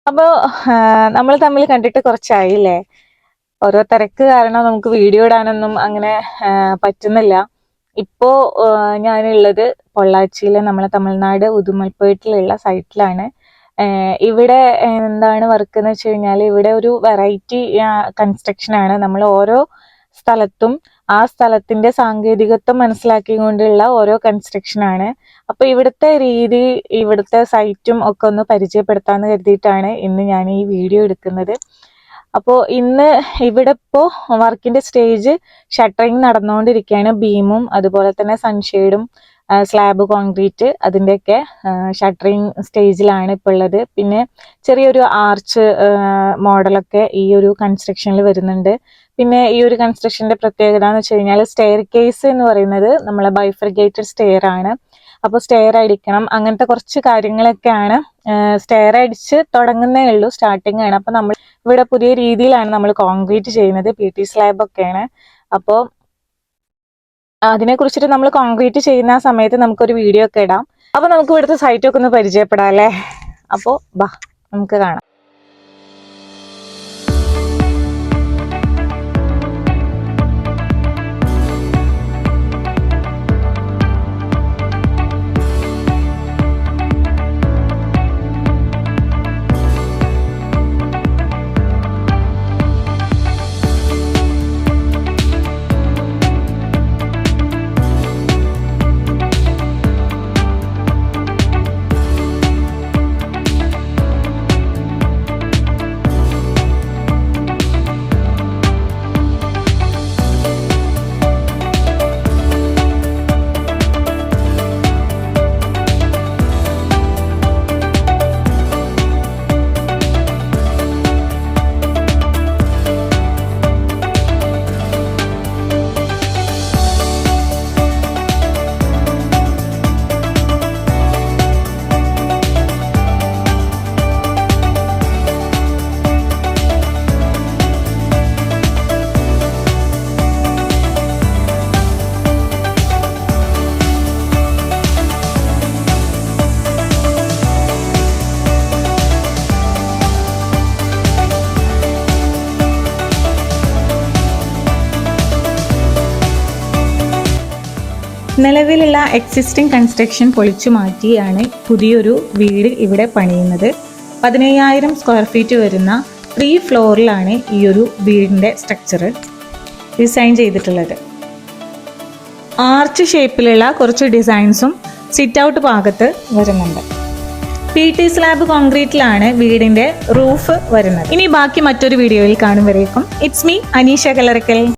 അപ്പോൾ നമ്മൾ തമ്മിൽ കണ്ടിട്ട് കുറച്ചായില്ലേ. ഓരോ തിരക്ക് കാരണം നമുക്ക് വീഡിയോ ഇടാനൊന്നും അങ്ങനെ പറ്റുന്നില്ല. ഇപ്പോ ഞാനുള്ളത് പൊള്ളാച്ചിയിലെ നമ്മളെ തമിഴ്നാട് ഉദുമൽപേട്ടിലുള്ള സൈറ്റിലാണ്. ഇവിടെ എന്താണ് വർക്ക് എന്ന് വെച്ച് കഴിഞ്ഞാൽ ഇവിടെ ഒരു വെറൈറ്റി കൺസ്ട്രക്ഷൻ ആണ്. നമ്മൾ ഓരോ സ്ഥലത്തും ആ സ്ഥലത്തിന്റെ സാങ്കേതികത്വം മനസ്സിലാക്കിക്കൊണ്ടുള്ള ഓരോ കൺസ്ട്രക്ഷൻ ആണ്. അപ്പൊ ഇവിടുത്തെ രീതി, ഇവിടുത്തെ സൈറ്റും ഒക്കെ ഒന്ന് പരിചയപ്പെടുത്താന്ന് കരുതിയിട്ടാണ് ഇന്ന് ഞാൻ ഈ വീഡിയോ എടുക്കുന്നത്. അപ്പോൾ ഇന്ന് ഇവിടെ ഇപ്പോൾ വർക്കിന്റെ സ്റ്റേജ് ഷട്ടറിങ് നടന്നുകൊണ്ടിരിക്കുകയാണ്. ബീമും അതുപോലെ തന്നെ സൺഷെയ്ഡും സ്ലാബ് കോൺക്രീറ്റ് അതിൻ്റെയൊക്കെ ഷട്ടറിങ് സ്റ്റേജിലാണ് ഇപ്പോൾ ഉള്ളത്. പിന്നെ ചെറിയൊരു ആർച്ച് മോഡലൊക്കെ ഈ ഒരു കൺസ്ട്രക്ഷനിൽ വരുന്നുണ്ട്. പിന്നെ ഈ ഒരു കൺസ്ട്രക്ഷന്റെ പ്രത്യേകത എന്ന് വെച്ച് കഴിഞ്ഞാൽ സ്റ്റെയർ കേസ് എന്ന് പറയുന്നത് നമ്മളെ ബൈഫർഗേറ്റഡ് സ്റ്റെയർ ആണ്. അപ്പോൾ സ്റ്റെയർ അടിക്കണം, അങ്ങനത്തെ കുറച്ച് കാര്യങ്ങളൊക്കെയാണ്. സ്റ്റെയർ അടിച്ച് തുടങ്ങുന്നേ ഉള്ളൂ, സ്റ്റാർട്ടിങ് ആണ്. അപ്പോൾ നമ്മൾ ഇവിടെ പുതിയ രീതിയിലാണ് നമ്മൾ കോൺക്രീറ്റ് ചെയ്യുന്നത്, PT സ്ലാബ് ഒക്കെയാണ്. അപ്പോൾ അതിനെ കുറിച്ചിട്ട് നമ്മൾ കോൺക്രീറ്റ് ചെയ്യുന്ന സമയത്ത് നമുക്കൊരു വീഡിയോ ഒക്കെ ഇടാം. അപ്പോൾ നമുക്ക് ഇവിടുത്തെ സൈറ്റൊക്കെ ഒന്ന് പരിചയപ്പെടാം അല്ലേ. അപ്പോൾ ബാ നമുക്ക് കാണാം. നിലവിലുള്ള എക്സിസ്റ്റിംഗ് കൺസ്ട്രക്ഷൻ പൊളിച്ചു മാറ്റിയാണ് പുതിയൊരു വീട് ഇവിടെ പണിയുന്നത്. 15,000 സ്ക്വയർ ഫീറ്റ് വരുന്ന 3 ഫ്ലോറിലാണ് ഈ ഒരു വീടിൻ്റെ സ്ട്രക്ചർ ഡിസൈൻ ചെയ്തിട്ടുള്ളത്. ആർച്ച് ഷേപ്പിലുള്ള കുറച്ച് ഡിസൈൻസും സിറ്റ് ഔട്ട് ഭാഗത്ത് വരുന്നുണ്ട്. PT സ്ലാബ് കോൺക്രീറ്റിലാണ് വീടിൻ്റെ റൂഫ് വരുന്നത്. ഇനി ബാക്കി മറ്റൊരു വീഡിയോയിൽ കാണും വരേക്കും ഇറ്റ്സ് മീ അനീഷ കല്ലറക്കൽ.